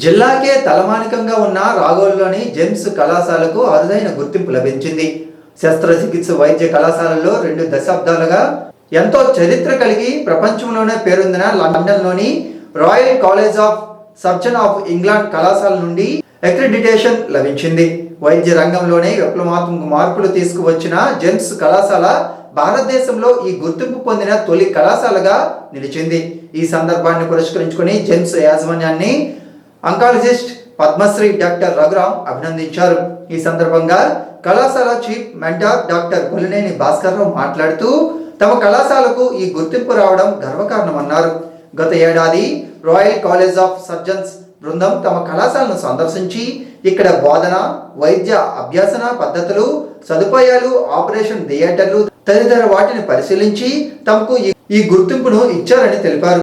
జిల్లాకే తలమానికంగా ఉన్న రాగోలులోని జెమ్స్ కళాశాలకు అరుదైన గుర్తింపు లభించింది. శస్త్రచికిత్స వైద్య కళాశాలలో 2 దశాబ్దాలుగా ఎంతో చరిత్ర కలిగి ప్రపంచంలోనే పేరొందిన లండన్లోని royal college of surgeon of England కళాశాల నుండి అక్రిడిటేషన్ లభించింది. వైద్య రంగంలోనే విప్లవాత్మక మార్పులు తీసుకువచ్చిన జెమ్స్ కళాశాల భారతదేశంలో ఈ గుర్తింపు పొందిన తొలి కళాశాలగా నిలిచింది. ఈ సందర్భాన్ని పురస్కరించుకుని జెమ్స్ యాజమాన్యాన్ని అంకాలజిస్ట్ పద్మశ్రీ డాక్టర్ రఘురామ్ అభినందించారు. ఈ సందర్భంగా కళాశాల చీఫ్ మెంటర్ డాక్టర్ కొలినేని భాస్కర్రావు మాట్లాడుతూ తమ కళాశాలకు ఈ గుర్తింపు రావడం గర్వకారణమన్నారు. గత ఏడాది రాయల్ కాలేజ్ ఆఫ్ సర్జన్స్ బృందం తమ కళాశాలను సందర్శించి ఇక్కడ బోధన, వైద్య అభ్యాసన పద్ధతులు, సదుపాయాలు, ఆపరేషన్ థియేటర్లు తదితర వాటిని పరిశీలించి తమకు ఈ గుర్తింపును ఇచ్చారని తెలిపారు.